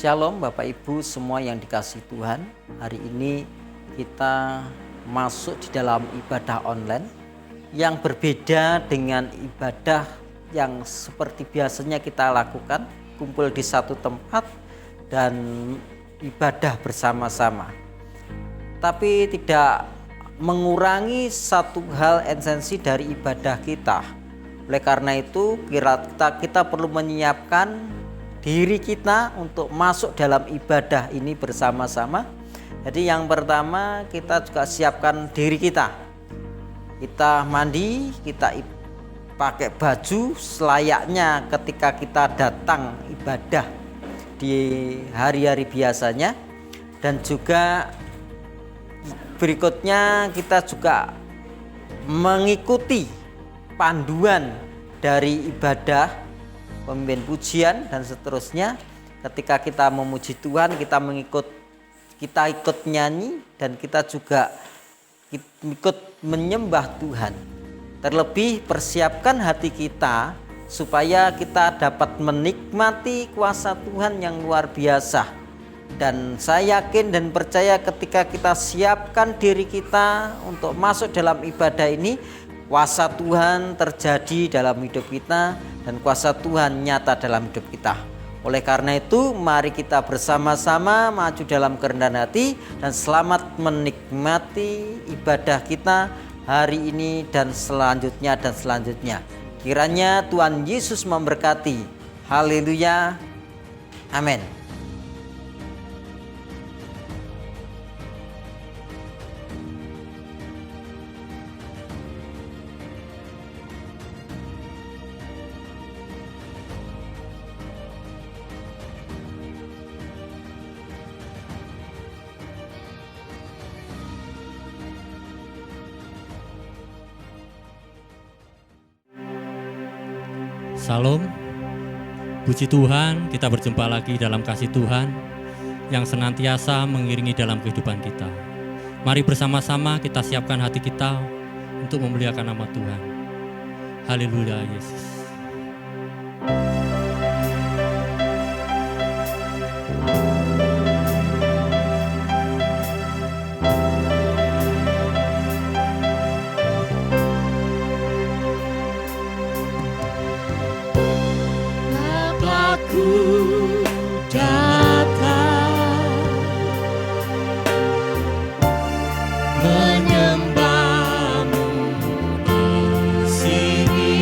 Shalom Bapak Ibu semua yang dikasihi Tuhan. Hari ini kita masuk di dalam ibadah online yang berbeda dengan ibadah yang seperti biasanya kita lakukan, kumpul di satu tempat dan ibadah bersama-sama. Tapi tidak mengurangi satu hal esensi dari ibadah kita. Oleh karena itu kita perlu menyiapkan diri kita untuk masuk dalam ibadah ini bersama-sama. Jadi yang pertama kita juga siapkan diri kita. Kita mandi, kita pakai baju selayaknya ketika kita datang ibadah di hari-hari biasanya. Dan juga berikutnya kita juga mengikuti panduan dari ibadah, pemimpin pujian dan seterusnya. Ketika kita memuji Tuhan, kita ikut nyanyi dan kita juga ikut menyembah Tuhan. Terlebih persiapkan hati kita supaya kita dapat menikmati kuasa Tuhan yang luar biasa. Dan saya yakin dan percaya ketika kita siapkan diri kita untuk masuk dalam ibadah ini, kuasa Tuhan terjadi dalam hidup kita dan kuasa Tuhan nyata dalam hidup kita. Oleh karena itu, mari kita bersama-sama maju dalam kerendahan hati dan selamat menikmati ibadah kita hari ini dan selanjutnya. Kiranya Tuhan Yesus memberkati. Haleluya. Amin. Salam, puji Tuhan, kita berjumpa lagi dalam kasih Tuhan yang senantiasa mengiringi dalam kehidupan kita. Mari bersama-sama kita siapkan hati kita untuk memuliakan nama Tuhan. Haleluya Yesus. Menyembahmu di sini.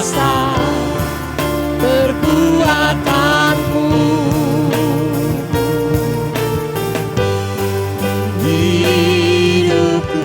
kuasa perbuatanmu. Hidupku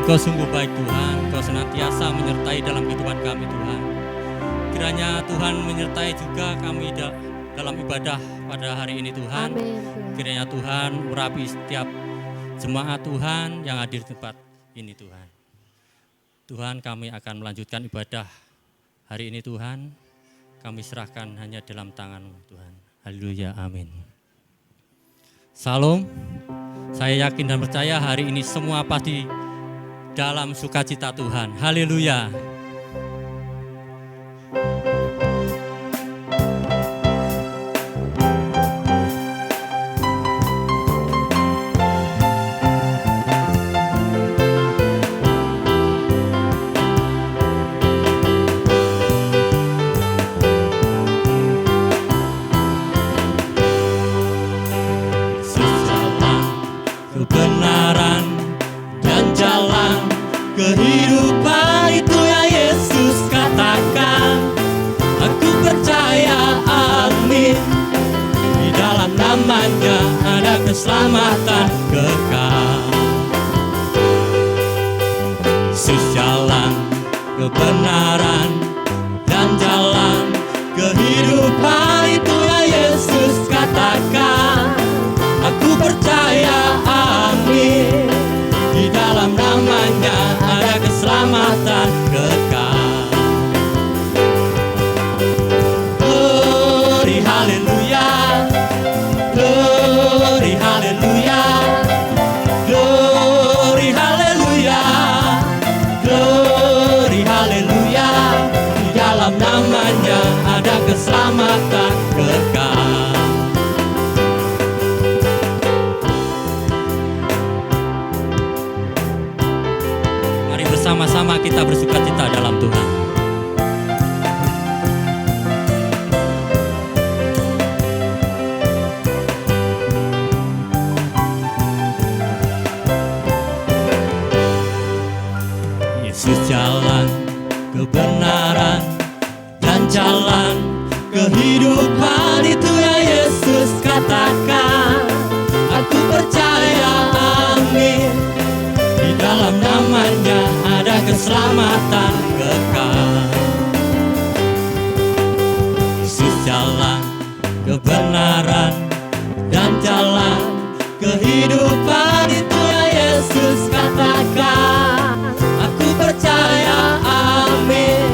Engkau sungguh baik Tuhan, Engkau senantiasa menyertai dalam kehidupan kami Tuhan. Kiranya Tuhan menyertai juga kami dalam ibadah pada hari ini Tuhan. Amin. Kiranya Tuhan urapi setiap jemaat Tuhan yang hadir di tempat ini Tuhan. Tuhan, kami akan melanjutkan ibadah hari ini Tuhan. Kami serahkan hanya dalam tangan-Mu Tuhan. Haleluya, amin. Salam, saya yakin dan percaya hari ini semua pasti dalam sukacita Tuhan. Haleluya. Sejalan kebenaran dan jalan kehidupan itu ya Yesus katakan. Aku percaya, amin. Di dalam namanya ada keselamatan kekal. Yesus jalan kebenaran dan jalan kehidupan itu ya Yesus katakan. Aku percaya, amin. Di dalam namanya ada keselamatan kekal. Glory haleluya, glory haleluya, glory haleluya, glory haleluya. Di dalam namanya ada keselamatan kekal. Sama-sama kita bersukacita dalam Tuhan. Yesus jalan kebenaran dan jalan kehidupan itu ya Yesus katakan. Aku percaya, amin. Di dalam namanya ada keselamatan kekal. Yesus jalan kebenaran dan jalan kehidupan itu ya Yesus katakan. Aku percaya, amin.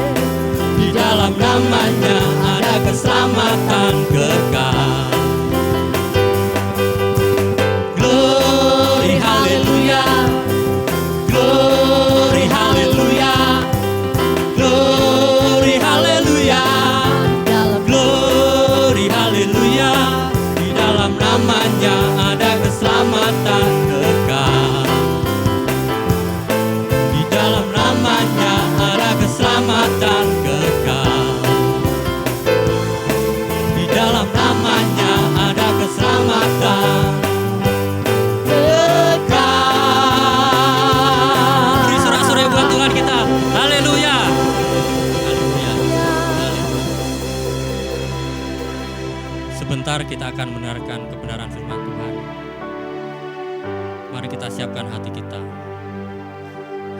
Di dalam namanya ada keselamatan kekal. Glory haleluya, glory haleluya, glory haleluya, glory haleluya. Di dalam namanya ada keselamatan kekal. Di dalam namanya ada keselamatan kekal. Di dalam namanya ada keselamatan kekal. Beri sorak-sorai buat Tuhan kita. Haleluya. Haleluya. Sebentar kita akan mendengarkan kebenaran firman Tuhan. Mari kita siapkan hati kita.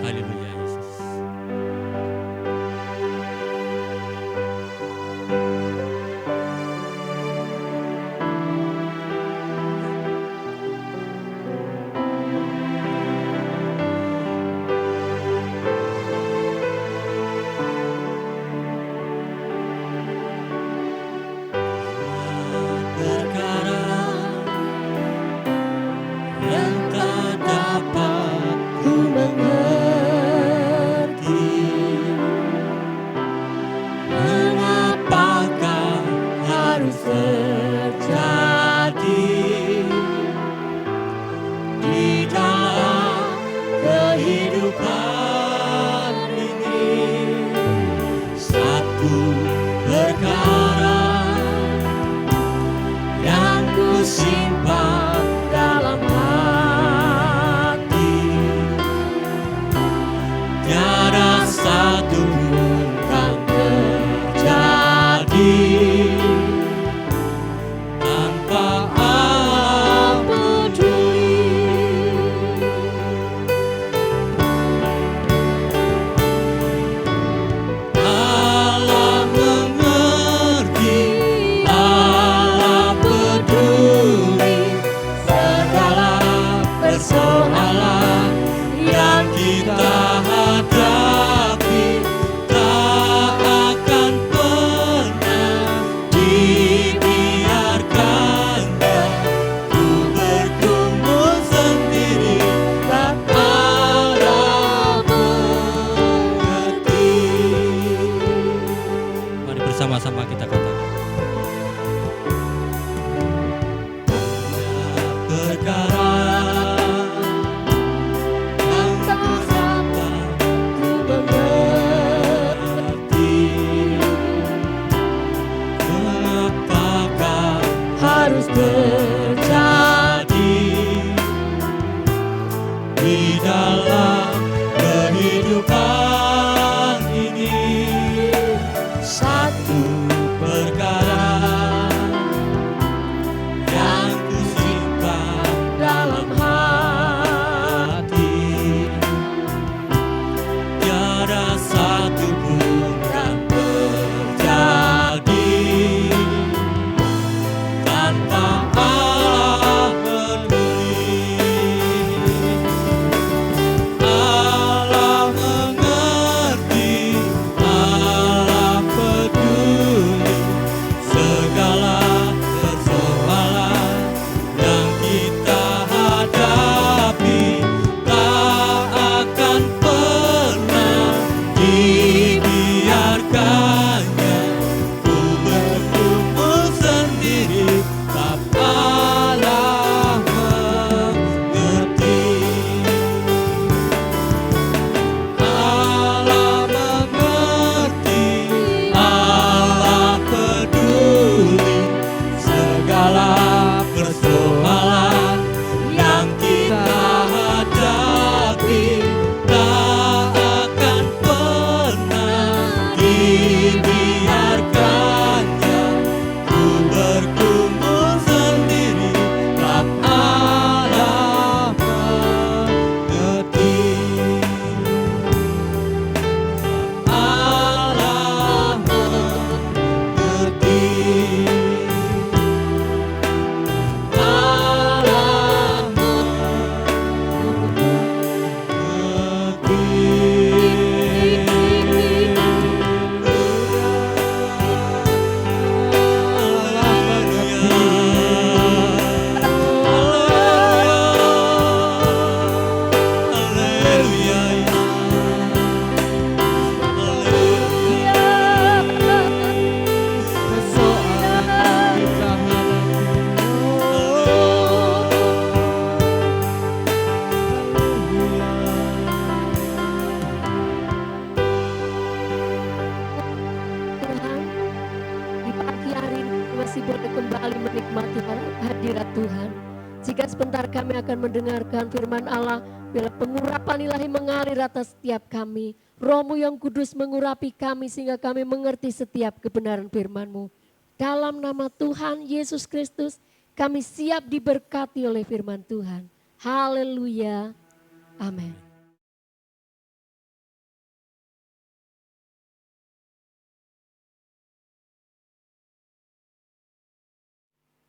Haleluya Yesus. tiada satu pun kan terjadi tanpa Allah peduli. Allah mengerti, Allah peduli segala persoalan yang kita hadapi, tak akan pernah dibiarkannya ku bergumul sendiri, tak ada mengerti. Mari bersama-sama kita katakan. Perkara yang tak dapat ku mengerti, mengapakah harus terjadi di dalam kehidupan ini. Satu perkara yang ku simpan dalam hati, tiada satu pun kan terjadi tanpa Allah peduli. Allah mengerti, Allah peduli segala persoalan yang kita hadapi, tak akan pernah dibiarkannya ku bergumul sendiri, tak Allah mengerti. Allah mengerti, Allah peduli segala persoalan yang kita hadapi, tak akan pernah dibiarkannya ku bergumul sendiri, tak Allah mengerti. Allah mengerti, Allah Tuhan, di pagi hari ini kami masih boleh kembali menikmati hadirat Tuhan. Jika sebentar kami akan mendengarkan firman Allah, bila pengurapan ilahi mengalir atas setiap kami, Roh-Mu yang kudus mengurapi kami sehingga kami mengerti setiap kebenaran firman-Mu. Dalam nama Tuhan Yesus Kristus, kami siap diberkati oleh firman Tuhan. Haleluya. Amin.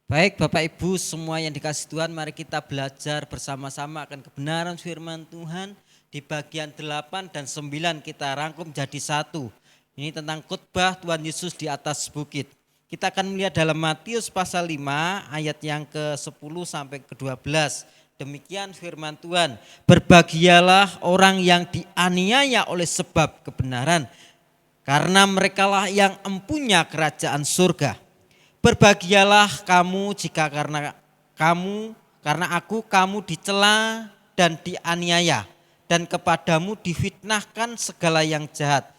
Baik Bapak Ibu semua yang dikasih Tuhan, mari kita belajar bersama-sama akan kebenaran firman Tuhan. Di bagian 8 dan 9 kita rangkum jadi satu. Ini tentang khotbah Tuhan Yesus di atas bukit. Kita akan melihat dalam Matius pasal 5 ayat yang ke-10 sampai ke-12. Demikian firman Tuhan. Berbahagialah orang yang dianiaya oleh sebab kebenaran, karena merekalah yang empunya kerajaan surga. Berbahagialah kamu jika karena aku kamu dicela dan dianiaya, dan kepadamu difitnahkan segala yang jahat.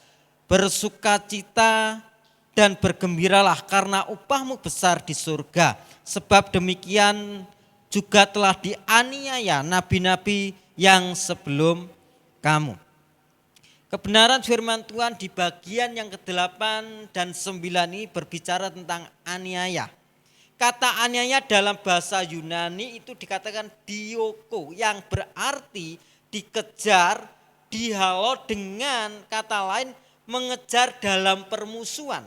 Bersukacita dan bergembiralah karena upahmu besar di surga. Sebab demikian juga telah dianiaya nabi-nabi yang sebelum kamu. Kebenaran firman Tuhan di bagian yang ke-8 dan 9 ini berbicara tentang aniaya. Kata aniaya dalam bahasa Yunani itu dikatakan dioko, yang berarti dikejar, dihalau, dengan kata lain mengejar dalam permusuhan.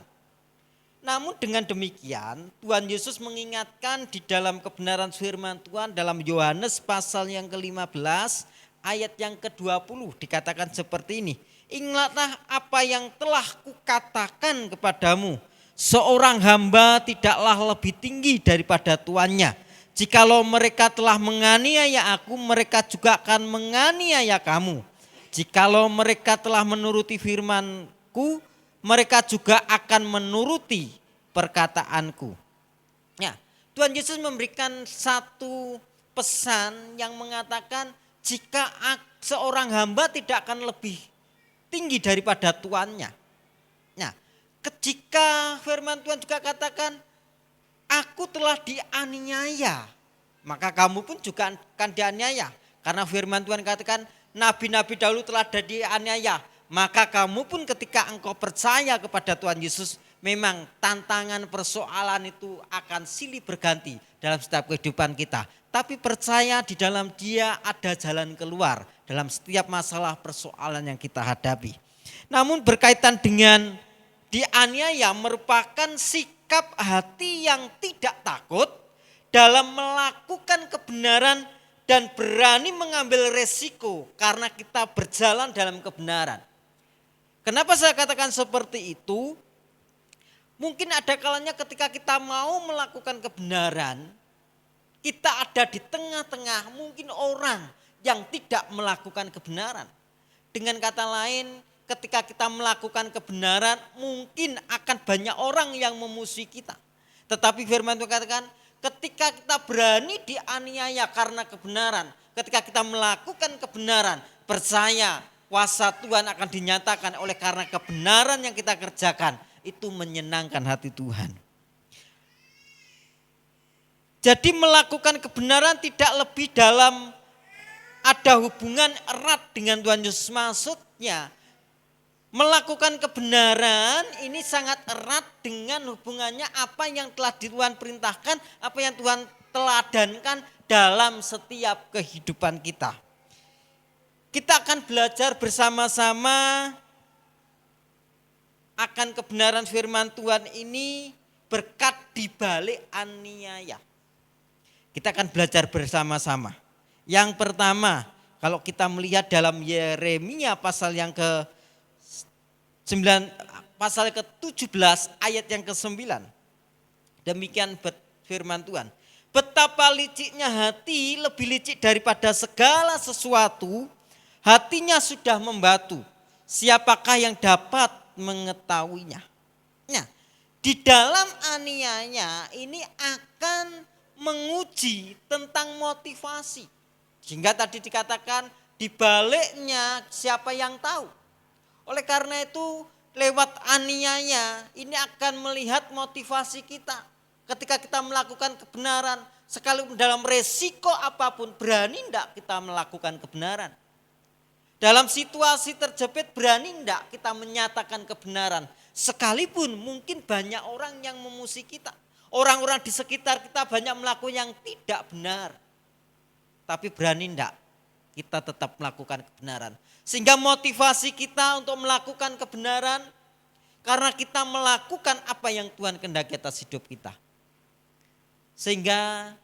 Namun dengan demikian Tuhan Yesus mengingatkan di dalam kebenaran firman Tuhan dalam Yohanes pasal yang ke-15 ayat yang ke-20 dikatakan seperti ini. Ingatlah apa yang telah kukatakan kepadamu. Seorang hamba tidaklah lebih tinggi daripada tuannya. Jikalau mereka telah menganiaya aku, mereka juga akan menganiaya kamu. Jikalau mereka telah menuruti firman-Ku, mereka juga akan menuruti perkataanku. Ya, Tuhan Yesus memberikan satu pesan yang mengatakan jika seorang hamba tidak akan lebih tinggi daripada tuannya. Nah, ketika firman Tuhan juga katakan, aku telah dianiaya, maka kamu pun juga akan dianiaya. Karena firman Tuhan katakan, nabi-nabi dahulu telah dianiaya, maka kamu pun ketika engkau percaya kepada Tuhan Yesus, memang tantangan persoalan itu akan silih berganti dalam setiap kehidupan kita. Tapi percaya di dalam Dia ada jalan keluar dalam setiap masalah persoalan yang kita hadapi. Namun berkaitan dengan dianiaya merupakan sikap hati yang tidak takut dalam melakukan kebenaran dan berani mengambil resiko karena kita berjalan dalam kebenaran. Kenapa saya katakan seperti itu? Mungkin ada kalanya ketika kita mau melakukan kebenaran, kita ada di tengah-tengah mungkin orang yang tidak melakukan kebenaran. Dengan kata lain, ketika kita melakukan kebenaran, mungkin akan banyak orang yang memusuhi kita. Tetapi firman Tuhan katakan, ketika kita berani dianiaya karena kebenaran, ketika kita melakukan kebenaran, percaya kuasa Tuhan akan dinyatakan oleh karena kebenaran yang kita kerjakan, itu menyenangkan hati Tuhan. Jadi melakukan kebenaran tidak lebih dalam ada hubungan erat dengan Tuhan Yesus. Maksudnya melakukan kebenaran ini sangat erat dengan hubungannya apa yang telah Tuhan perintahkan, apa yang Tuhan teladankan dalam setiap kehidupan kita. Kita akan belajar bersama-sama akan kebenaran firman Tuhan ini berkat dibalik aniaya. Kita akan belajar bersama-sama. Yang pertama, kalau kita melihat dalam Yeremia pasal yang ke-9, pasal ke-17 ayat yang ke-9. Demikian firman Tuhan. Betapa liciknya hati, lebih licik daripada segala sesuatu, hatinya sudah membatu. Siapakah yang dapat mengetahuinya? Nah, di dalam aniaya ini akan menguji tentang motivasi. Sehingga tadi dikatakan di baliknya siapa yang tahu. Oleh karena itu lewat aniaya ini akan melihat motivasi kita. Ketika kita melakukan kebenaran, sekalipun dalam resiko apapun, berani enggak kita melakukan kebenaran? Dalam situasi terjepit berani enggak kita menyatakan kebenaran? Sekalipun mungkin banyak orang yang memusuhi kita. Orang-orang di sekitar kita banyak melakukan yang tidak benar. Tapi berani enggak kita tetap melakukan kebenaran. Sehingga motivasi kita untuk melakukan kebenaran karena kita melakukan apa yang Tuhan kehendaki atas hidup kita. Sehingga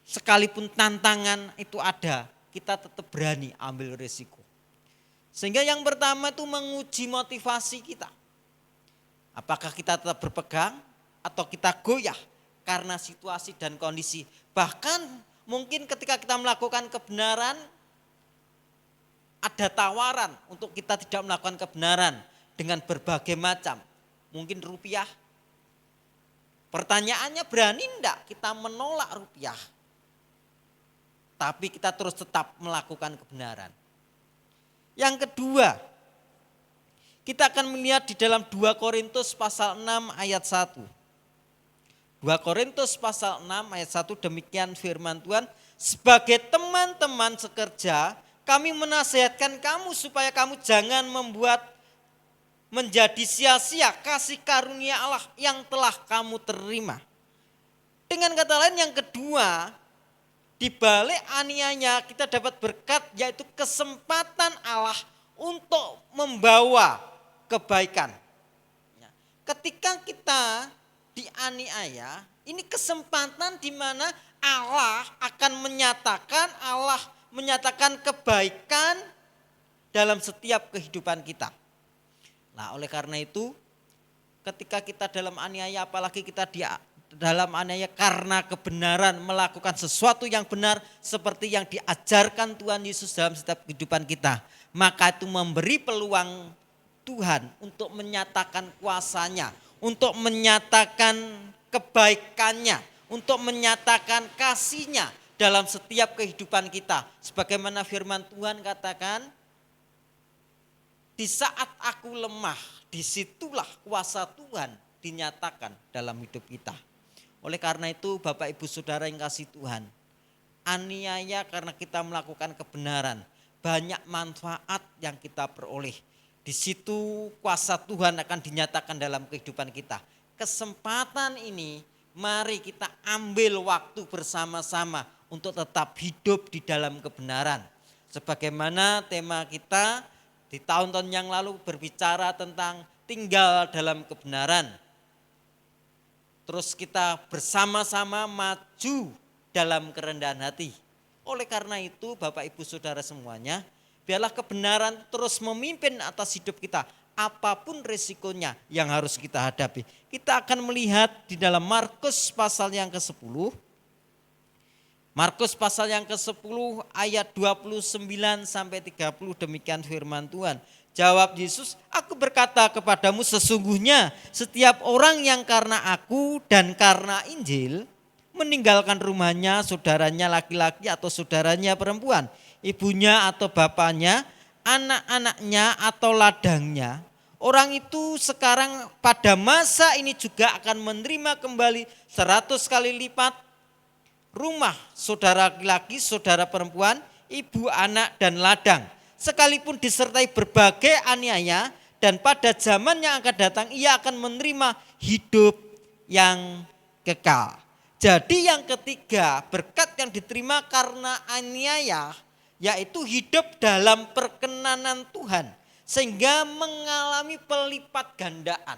sekalipun tantangan itu ada, kita tetap berani ambil risiko. Sehingga yang pertama itu menguji motivasi kita. Apakah kita tetap berpegang atau kita goyah karena situasi dan kondisi. Bahkan mungkin ketika kita melakukan kebenaran, ada tawaran untuk kita tidak melakukan kebenaran dengan berbagai macam. Mungkin rupiah. Pertanyaannya berani enggak kita menolak rupiah? Tapi kita terus tetap melakukan kebenaran. Yang kedua, kita akan melihat di dalam 2 Korintus pasal 6 ayat 1. 2 Korintus pasal 6 ayat 1 demikian firman Tuhan. Sebagai teman-teman sekerja kami menasihatkan kamu supaya kamu jangan membuat menjadi sia-sia kasih karunia Allah yang telah kamu terima. Dengan kata lain yang kedua, di balik aniaya kita dapat berkat, yaitu kesempatan Allah untuk membawa kebaikan. Ketika kita dianiaya, ini kesempatan di mana Allah akan menyatakan kebaikan dalam setiap kehidupan kita. Nah, oleh karena itu ketika kita dalam aniaya, apalagi kita dalam aniaya karena kebenaran, melakukan sesuatu yang benar seperti yang diajarkan Tuhan Yesus dalam setiap kehidupan kita, maka itu memberi peluang Tuhan untuk menyatakan kuasanya, untuk menyatakan kebaikannya, untuk menyatakan kasihnya dalam setiap kehidupan kita. Sebagaimana firman Tuhan katakan, di saat aku lemah, disitulah kuasa Tuhan dinyatakan dalam hidup kita. Oleh karena itu Bapak Ibu Saudara yang kasih Tuhan, aniaya karena kita melakukan kebenaran, banyak manfaat yang kita peroleh. Di situ kuasa Tuhan akan dinyatakan dalam kehidupan kita. Kesempatan ini mari kita ambil waktu bersama-sama untuk tetap hidup di dalam kebenaran. Sebagaimana tema kita di tahun-tahun yang lalu berbicara tentang tinggal dalam kebenaran. Terus kita bersama-sama maju dalam kerendahan hati. Oleh karena itu Bapak Ibu Saudara semuanya, biarlah kebenaran terus memimpin atas hidup kita. Apapun resikonya yang harus kita hadapi. Kita akan melihat di dalam Markus pasal yang ke-10. Markus pasal yang ke-10 ayat 29 sampai 30, demikian firman Tuhan. Jawab Yesus, aku berkata kepadamu sesungguhnya setiap orang yang karena aku dan karena Injil meninggalkan rumahnya, saudaranya laki-laki atau saudaranya perempuan, ibunya atau bapaknya, anak-anaknya atau ladangnya, orang itu sekarang pada masa ini juga akan menerima kembali 100 kali lipat rumah, saudara laki-laki, saudara perempuan, ibu, anak, dan ladang. Sekalipun disertai berbagai aniaya, dan pada zaman yang akan datang ia akan menerima hidup yang kekal. Jadi yang ketiga, berkat yang diterima karena aniaya, yaitu hidup dalam perkenanan Tuhan, sehingga mengalami pelipat gandaan.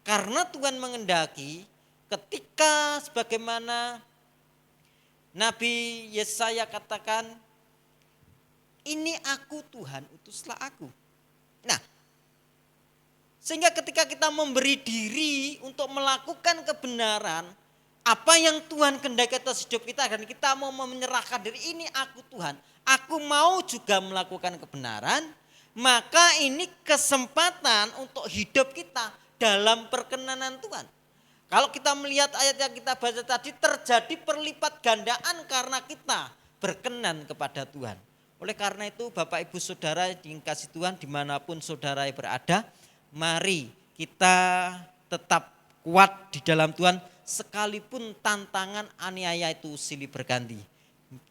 Karena Tuhan mengendaki ketika sebagaimana Nabi Yesaya katakan, ini aku Tuhan, utuslah aku. Nah, sehingga ketika kita memberi diri untuk melakukan kebenaran, apa yang Tuhan kehendaki atas hidup kita, dan kita mau menyerahkan diri, ini aku Tuhan, aku mau juga melakukan kebenaran, maka ini kesempatan untuk hidup kita dalam perkenanan Tuhan. Kalau kita melihat ayat yang kita baca tadi, terjadi perlipat gandaan karena kita berkenan kepada Tuhan. Oleh karena itu Bapak Ibu Saudara yang kasih Tuhan dimanapun saudara berada, mari kita tetap kuat di dalam Tuhan sekalipun tantangan aniaya itu silih berganti.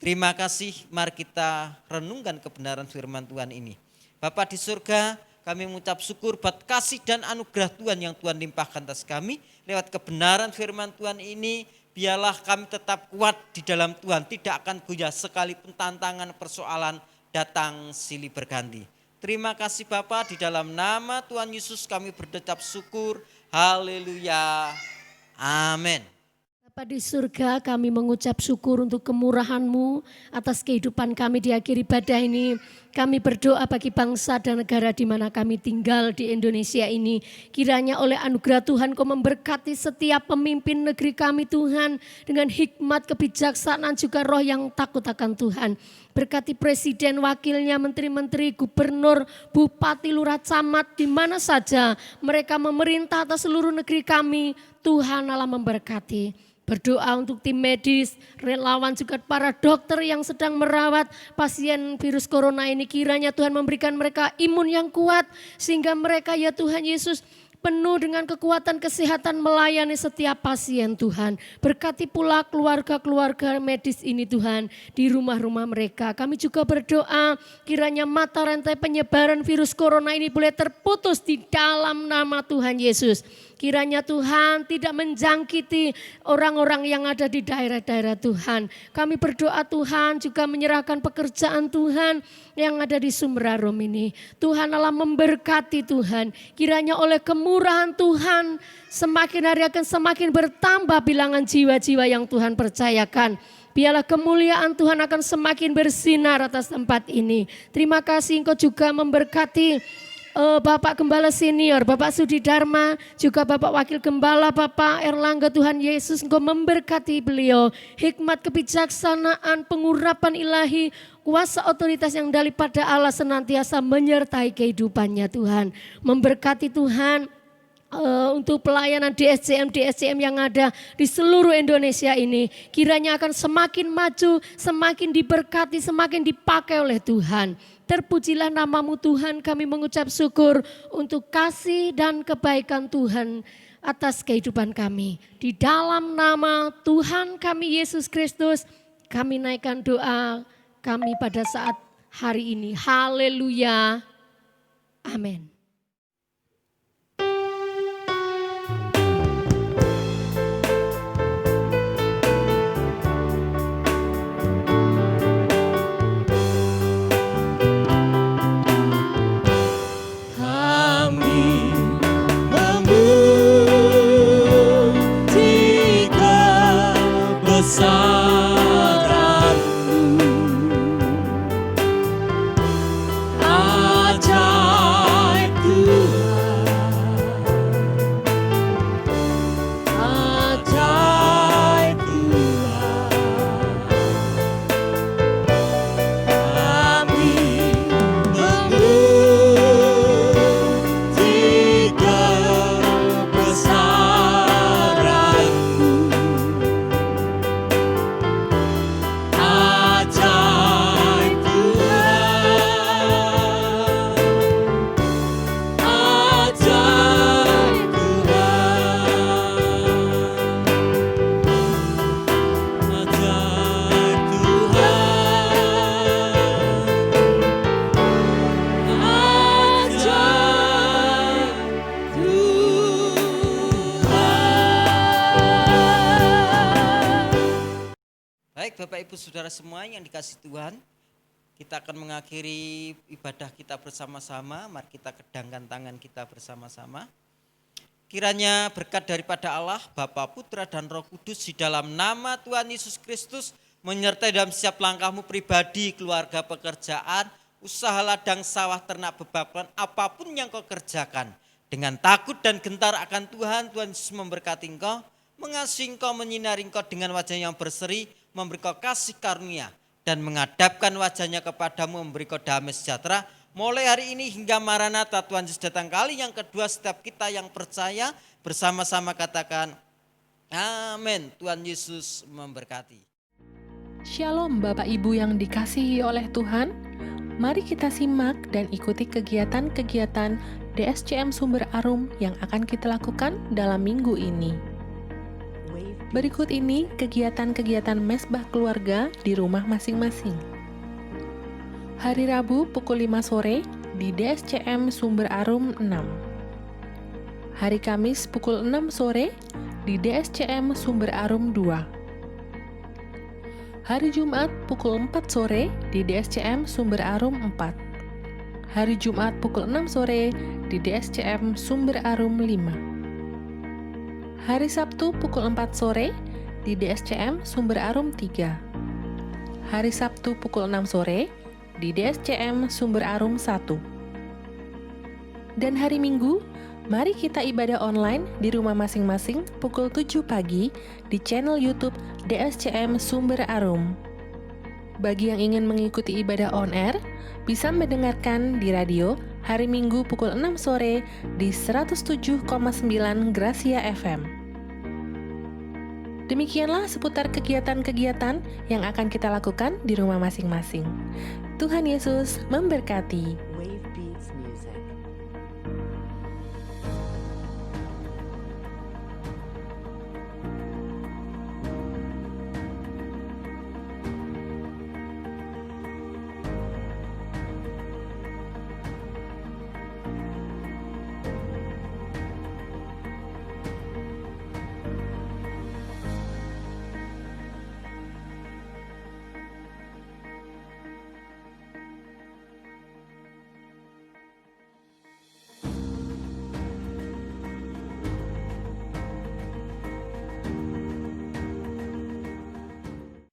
Terima kasih, mari kita renungkan kebenaran firman Tuhan ini. Bapa di surga, kami mengucap syukur buat kasih dan anugerah Tuhan yang Tuhan limpahkan atas kami. Lewat kebenaran firman Tuhan ini, biarlah kami tetap kuat di dalam Tuhan, tidak akan goyah sekalipun tantangan persoalan datang silih berganti. Terima kasih Bapa, di dalam nama Tuhan Yesus kami berdetak syukur. Haleluya. Amin. Bapa di surga, kami mengucap syukur untuk kemurahan-Mu atas kehidupan kami di akhir ibadah ini. Kami berdoa bagi bangsa dan negara di mana kami tinggal di Indonesia ini. Kiranya oleh anugerah Tuhan Kau memberkati setiap pemimpin negeri kami Tuhan. Dengan hikmat, kebijaksanaan juga roh yang takut akan Tuhan. Berkati presiden, wakilnya, menteri-menteri, gubernur, bupati, lurah, camat, di mana saja mereka memerintah atas seluruh negeri kami. Tuhan Allah memberkati. Berdoa untuk tim medis, relawan juga para dokter yang sedang merawat pasien virus corona ini. Kiranya Tuhan memberikan mereka imun yang kuat sehingga mereka ya Tuhan Yesus penuh dengan kekuatan kesehatan melayani setiap pasien Tuhan. Berkati pula keluarga-keluarga medis ini Tuhan di rumah-rumah mereka. Kami juga berdoa kiranya mata rantai penyebaran virus corona ini boleh terputus di dalam nama Tuhan Yesus. Kiranya Tuhan tidak menjangkiti orang-orang yang ada di daerah-daerah Tuhan. Kami berdoa Tuhan juga menyerahkan pekerjaan Tuhan yang ada di Sumber Arum ini. Tuhan Allah memberkati Tuhan. Kiranya oleh kemurahan Tuhan semakin hari akan semakin bertambah bilangan jiwa-jiwa yang Tuhan percayakan. Biarlah kemuliaan Tuhan akan semakin bersinar atas tempat ini. Terima kasih Engkau juga memberkati Bapak Gembala Senior, Bapak Sudi Dharma, juga Bapak Wakil Gembala, Bapak Erlangga. Tuhan Yesus Engkau memberkati beliau. Hikmat, kebijaksanaan, pengurapan ilahi, kuasa otoritas yang daripada Allah senantiasa menyertai kehidupannya Tuhan. Memberkati Tuhan untuk pelayanan DSCM yang ada di seluruh Indonesia ini. Kiranya akan semakin maju, semakin diberkati, semakin dipakai oleh Tuhan. Terpujilah namamu Tuhan, kami mengucap syukur untuk kasih dan kebaikan Tuhan atas kehidupan kami. Di dalam nama Tuhan kami Yesus Kristus, kami naikkan doa kami pada saat hari ini. Haleluya. Amin. Bapak Ibu Saudara semua yang dikasihi Tuhan, kita akan mengakhiri ibadah kita bersama-sama. Mari kita kedangkan tangan kita bersama-sama. Kiranya berkat daripada Allah, Bapa, Putra, dan Roh Kudus di dalam nama Tuhan Yesus Kristus menyertai dalam setiap langkahmu pribadi, keluarga, pekerjaan, usaha ladang, sawah, ternak, bebakan, apapun yang kau kerjakan. Dengan takut dan gentar akan Tuhan, Tuhan Yesus memberkati engkau, mengasihi engkau, menyinari engkau dengan wajah yang berseri, memberi kau kasih karunia, dan menghadapkan wajahnya kepadamu, memberi kau damai sejahtera. Mulai hari ini hingga Maranatha, Tuhan Yesus datang kali yang kedua, setiap kita yang percaya bersama-sama katakan amin. Tuhan Yesus memberkati. Shalom Bapak Ibu yang dikasihi oleh Tuhan. Mari kita simak dan ikuti kegiatan-kegiatan DSCM Sumber Arum yang akan kita lakukan dalam minggu ini. Berikut ini kegiatan-kegiatan mesbah keluarga di rumah masing-masing. Hari Rabu pukul 5 sore di DSCM Sumber Arum 6. Hari Kamis pukul 6 sore di DSCM Sumber Arum 2. Hari Jumat pukul 4 sore di DSCM Sumber Arum 4. Hari Jumat pukul 6 sore di DSCM Sumber Arum 5. Hari Sabtu pukul 4 sore di DSCM Sumber Arum 3. Hari Sabtu pukul 6 sore di DSCM Sumber Arum 1. Dan hari Minggu, mari kita ibadah online di rumah masing-masing pukul 7 pagi di channel YouTube DSCM Sumber Arum. Bagi yang ingin mengikuti ibadah on air, bisa mendengarkan di radio hari Minggu pukul 6 sore di 107,9 Gracia FM. Demikianlah seputar kegiatan-kegiatan yang akan kita lakukan di rumah masing-masing. Tuhan Yesus memberkati.